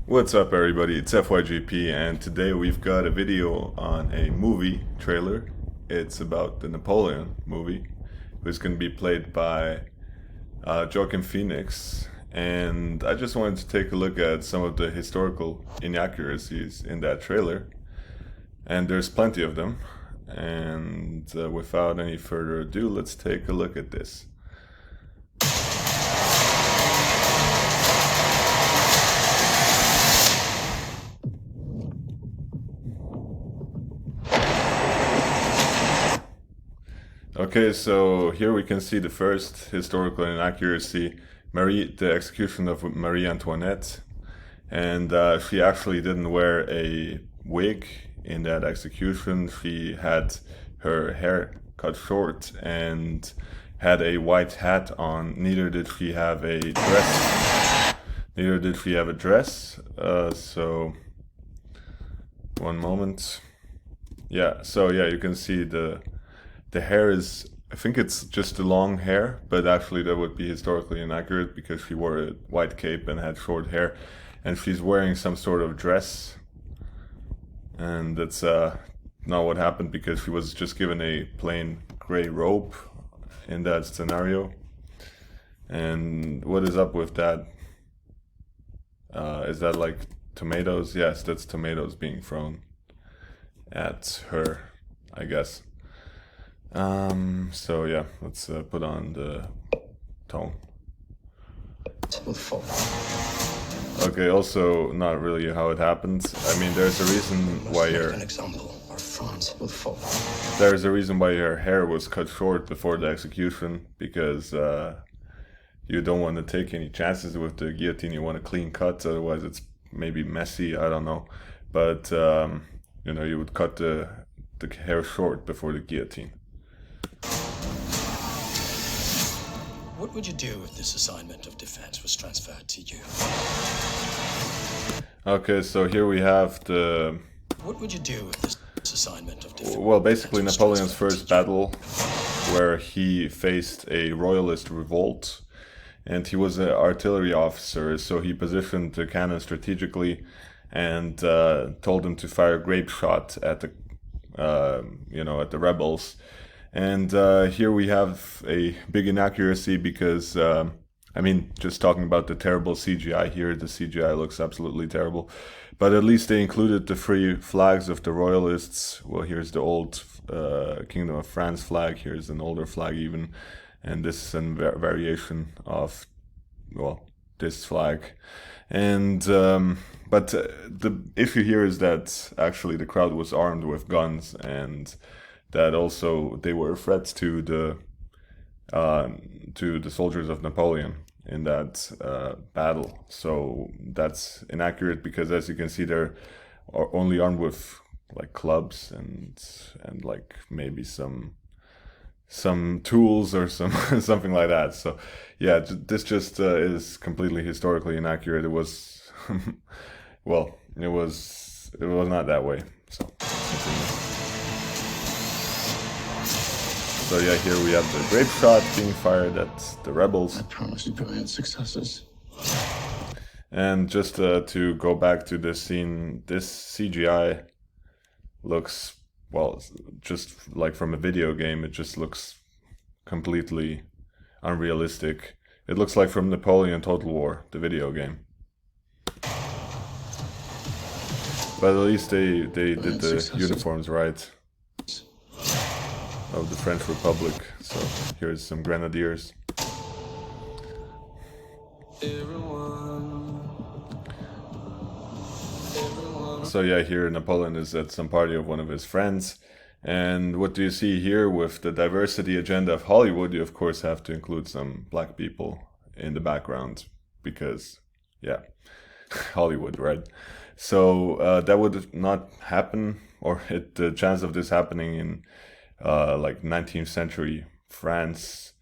What's up, everybody? It's FYGP, and today we've got a video on a movie trailer. It's about the Napoleon movie, who's going to be played by Joaquin Phoenix. And I just wanted to take a look at some of the historical inaccuracies in that trailer, and there's plenty of them. And without any further ado, let's take a look at this. Okay, so here we can see the first historical inaccuracy, the execution of Marie Antoinette, and she actually didn't wear a wig in that execution. She had her hair cut short and had a white hat on. Neither did she have a dress. Neither did she have a dress. So one moment. Yeah. So yeah, you can see the hair is, I think it's just the long hair, but actually that would be historically inaccurate because she wore a white cape and had short hair, and she's wearing some sort of dress, and that's not what happened because she was just given a plain gray robe in that scenario. And what is up with that? Is that like tomatoes? Yes, that's tomatoes being thrown at her, I guess. So yeah, let's put on the tone. Will fall. Okay, also not really how it happens. I mean, there's a reason why An example, or France will fall. there's a reason why your hair was cut short before the execution, because you don't want to take any chances with the guillotine. You want a clean cut, otherwise it's maybe messy. I don't know, but you would cut the hair short before the guillotine. What would you do if this assignment of defense was transferred to you? Okay, so here we have the What would you do if this assignment of defense? well, basically Napoleon's first battle, where he faced a royalist revolt, and he was an artillery officer, so he positioned the cannon strategically and told them to fire grape shot at the at the rebels. And here we have a big inaccuracy because just talking about the terrible CGI here, the CGI looks absolutely terrible. But at least they included the three flags of the royalists. Well, here's the old Kingdom of France flag. Here's an older flag even. And this is a variation of, well, this flag. And but the issue here is that actually the crowd was armed with guns, and that also they were threats to the soldiers of Napoleon in that battle. So that's inaccurate because, as you can see, they're only armed with like clubs and like maybe some tools or some something like that. So yeah, this just is completely historically inaccurate. It was well, it was not that way. So continue. So yeah, here we have the grape shot being fired at the rebels. I promise you brilliant successes. And just to go back to this scene, this CGI looks, well, just like from a video game, it just looks completely unrealistic. It looks like from Napoleon Total War, the video game. But at least they did the uniforms right of the French Republic. So here's some grenadiers. So yeah, here Napoleon is at some party of one of his friends. And what do you see here with the diversity agenda of Hollywood? You of course have to include some black people in the background because, yeah, Hollywood, right? So that would not happen, or the chance of this happening in like 19th century France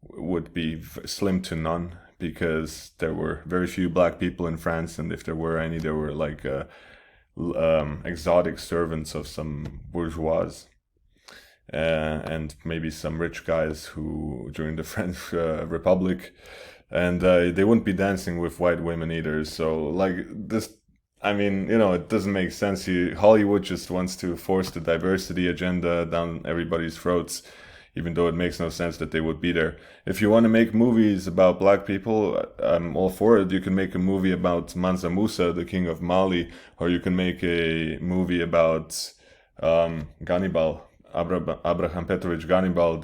would be slim to none because there were very few black people in France, and if there were any, there were like exotic servants of some bourgeois and maybe some rich guys who during the French Republic, and they wouldn't be dancing with white women either. So like this I mean, you know, it doesn't make sense. Hollywood just wants to force the diversity agenda down everybody's throats, even though it makes no sense that they would be there. If you want to make movies about black people, I'm all for it. You can make a movie about Mansa Musa, the king of Mali, or you can make a movie about Gannibal, Abraham Petrovich Gannibal,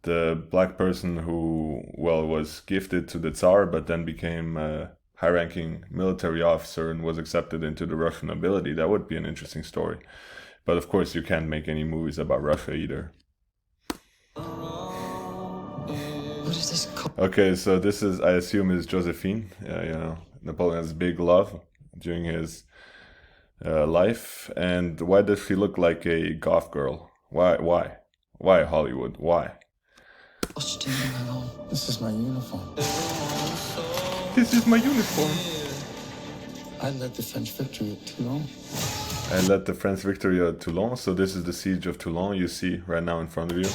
the black person who, well, was gifted to the Tsar, but then became a high-ranking military officer and was accepted into the Russian nobility. That would be an interesting story. But of course, you can't make any movies about Russia either. What is this called? Okay, so this is, I assume, is Josephine. You know, Napoleon's big love during his life. And why does she look like a goth girl? Why Hollywood? Why? Costume, my lord. This is my uniform. This is my uniform. I led the French victory at Toulon. I led the French victory at Toulon. So this is the siege of Toulon you see right now in front of you.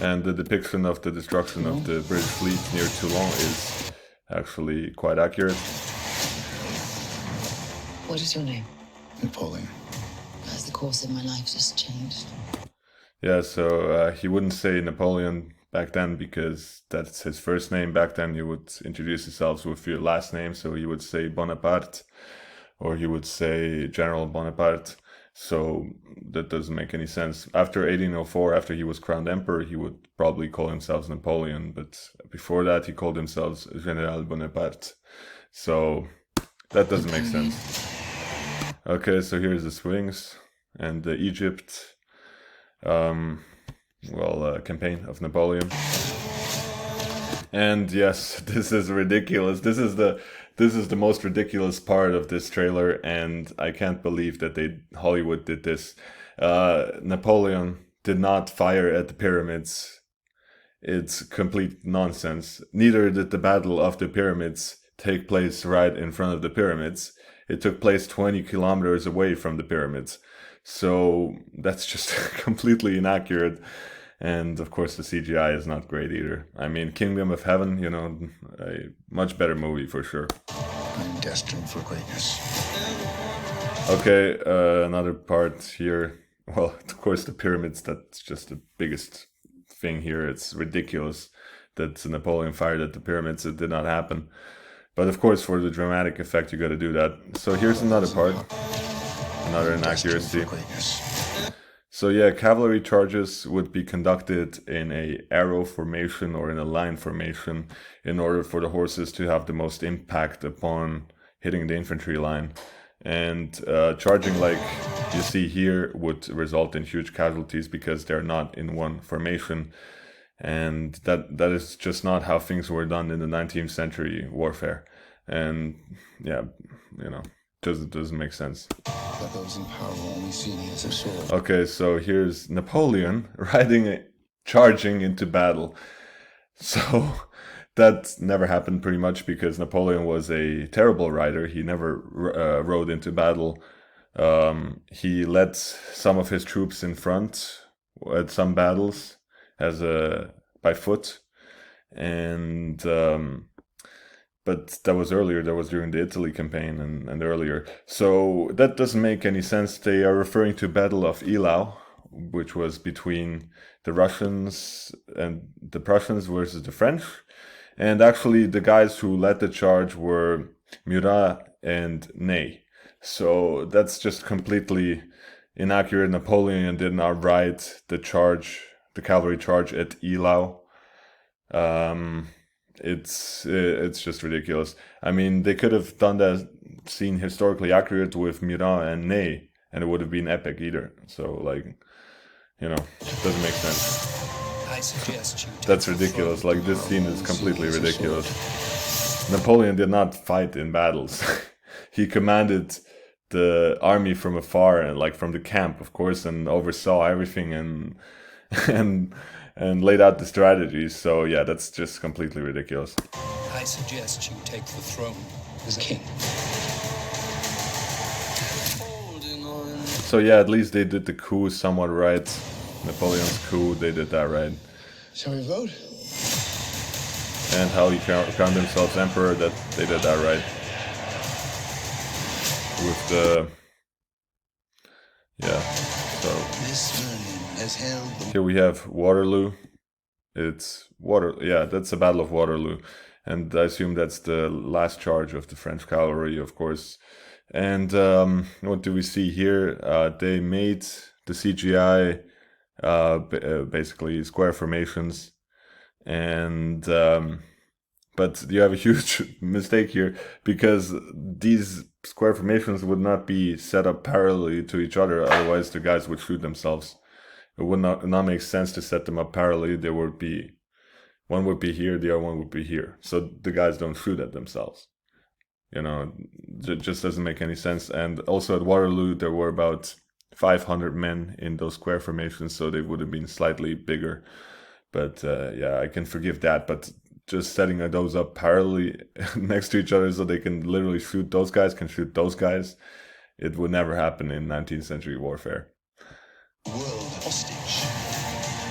And the depiction of the destruction of the British fleet near Toulon is actually quite accurate. What is your name? Napoleon. Has the course of my life just changed? Yeah, so he wouldn't say Napoleon back then because that's his first name. Back then, you would introduce yourselves with your last name, so he would say Bonaparte, or he would say General Bonaparte. So that doesn't make any sense. After 1804, after he was crowned emperor, he would probably call himself Napoleon, but before that, he called himself General Bonaparte. So that doesn't make sense. Okay, so here's the Sphinx and the Egypt campaign of Napoleon. And yes, this is ridiculous. This is the most ridiculous part of this trailer, and I can't believe that Hollywood did this. Napoleon did not fire at the pyramids. It's complete nonsense. Neither did the Battle of the Pyramids take place right in front of the pyramids. It took place 20 kilometers away from the pyramids. So that's just completely inaccurate. And of course, the CGI is not great either. I mean, Kingdom of Heaven, you know, a much better movie for sure. I'm destined for greatness. Okay, another part here. Well, of course, the pyramids, that's just the biggest thing here. It's ridiculous that Napoleon fired at the pyramids. It did not happen. But of course, for the dramatic effect, you got to do that. So here's another part. Another inaccuracy. So yeah, cavalry charges would be conducted in a arrow formation or in a line formation in order for the horses to have the most impact upon hitting the infantry line. And charging like you see here would result in huge casualties because they're not in one formation. And that is just not how things were done in the 19th century warfare. And yeah, you know, doesn't make sense. But those in power will only see me as a sword. Okay, so here's Napoleon charging into battle. So that never happened pretty much because Napoleon was a terrible rider. He never rode into battle. He led some of his troops in front at some battles by foot, and but that was earlier. That was during the Italy campaign and earlier. So that doesn't make any sense. They are referring to Battle of Eylau, which was between the Russians and the Prussians versus the French. And actually, the guys who led the charge were Murat and Ney. So that's just completely inaccurate. Napoleon did not ride the cavalry charge at Eylau. It's just ridiculous. I mean, they could have done that scene historically accurate with Murat and Ney, and it would have been epic either. So, like, you know, it doesn't make sense. I suggest you take That's the ridiculous. throne. Like, this scene is completely ridiculous. Napoleon did not fight in battles. He commanded the army from afar and like from the camp, of course, and oversaw everything and and laid out the strategies. So yeah, that's just completely ridiculous. I suggest you take the throne as king. So yeah, at least they did the coup somewhat right. Napoleon's coup, they did that right. Shall we vote? and how he crowned himself emperor, that they did that right. With the... yeah, so... here we have Waterloo. It's yeah, that's the Battle of Waterloo. And I assume that's the last charge of the French cavalry, of course. And what do we see here? They made the CGI basically square formations. And but you have a huge mistake here, because these square formations would not be set up parallelly to each other, otherwise the guys would shoot themselves. It would not make sense to set them up parallelly. There would be... one would be here, the other one would be here. So the guys don't shoot at themselves. You know, it just doesn't make any sense. And also at Waterloo, there were about 500 men in those square formations, so they would have been slightly bigger. But yeah, I can forgive that. But just setting those up parallelly next to each other so they can literally shoot those guys, can shoot those guys, it would never happen in 19th century warfare. World hostage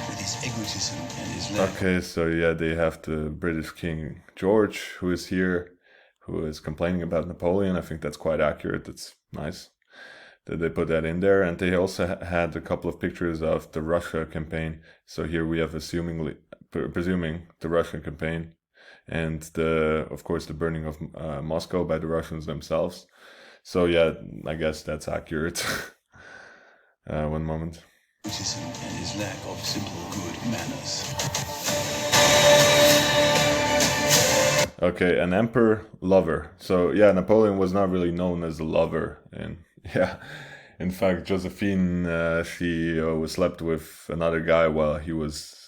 with his egotism and his land. Okay, so yeah, they have the British King George, who is here, who is complaining about Napoleon. I think that's quite accurate. It's nice that they put that in there. And they also had a couple of pictures of the Russia campaign. So here we have presuming the Russian campaign, and of course the burning of Moscow by the Russians themselves. So yeah, I guess that's accurate. One moment. And his lack of simple good manners. Okay, an emperor lover. So yeah, Napoleon was not really known as a lover, and yeah, in fact, Josephine, she was slept with another guy while he was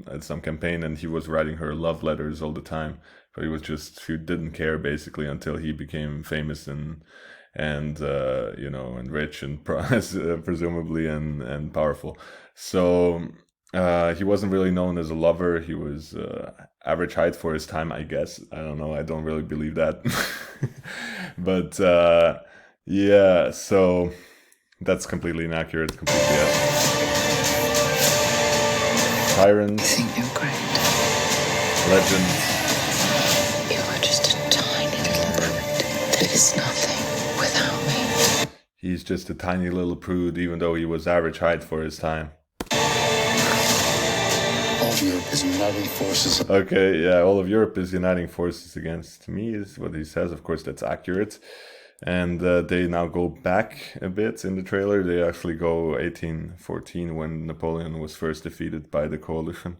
at some campaign, and he was writing her love letters all the time. But she didn't care basically until he became famous and you know, and rich and presumably and powerful. So he wasn't really known as a lover. He was average height for his time, I guess. I don't know. I don't really believe that. But yeah, so that's completely inaccurate. Completely yes. Tyrant. I think you're great. Legend. You are just a tiny little prude that is nothing without me. He's just a tiny little prude, even though he was average height for his time. All of Europe is uniting forces. Okay, yeah, all of Europe is uniting forces against me, is what he says. Of course, that's accurate. And they now go back a bit in the trailer. They actually go 1814, when Napoleon was first defeated by the coalition.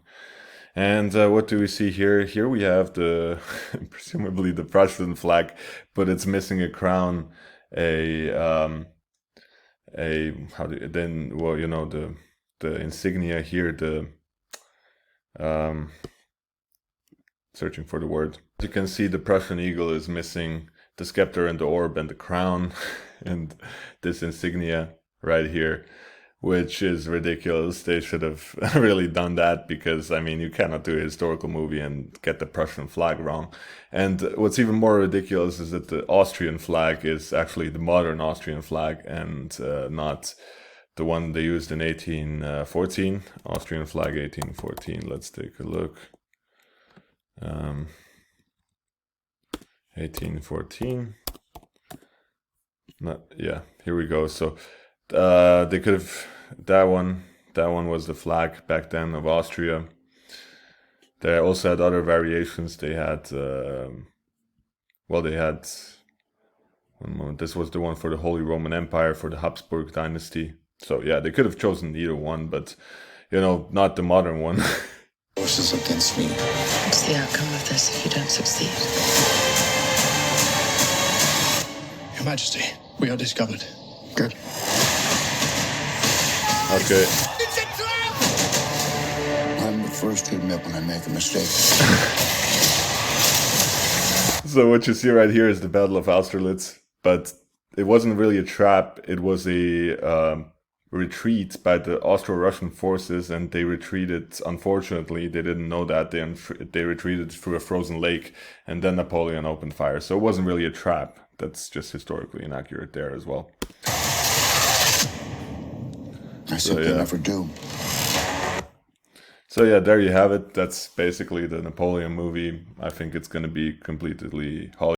And what do we see here? Here we have presumably the Prussian flag, but it's missing a crown, the insignia here, searching for the word. As you can see, the Prussian eagle is missing the scepter and the orb and the crown and this insignia right here, which is ridiculous. They should have really done that, because I mean, you cannot do a historical movie and get the Prussian flag wrong. And what's even more ridiculous is that the Austrian flag is actually the modern Austrian flag, and not the one they used in 1814. Austrian flag 1814. Let's take a look. 1814. Yeah, here we go. So they could have that one was the flag back then of Austria. They also had other variations. They had they had one moment. This was the one for the Holy Roman Empire, for the Habsburg dynasty. So yeah, they could have chosen either one, but you know, not the modern one. Forces against me. What's the outcome of this if you don't succeed? Your Majesty, we are discovered. Good. Okay. I'm the first to admit when I make a mistake. So what you see right here is the Battle of Austerlitz, but it wasn't really a trap. It was a retreat by the Austro-Russian forces, and they retreated. Unfortunately, they didn't know that. They retreated through a frozen lake, and then Napoleon opened fire. So it wasn't really a trap. That's just historically inaccurate there as well. I simply never do. So yeah, there you have it. That's basically the Napoleon movie. I think it's going to be completely Hollywood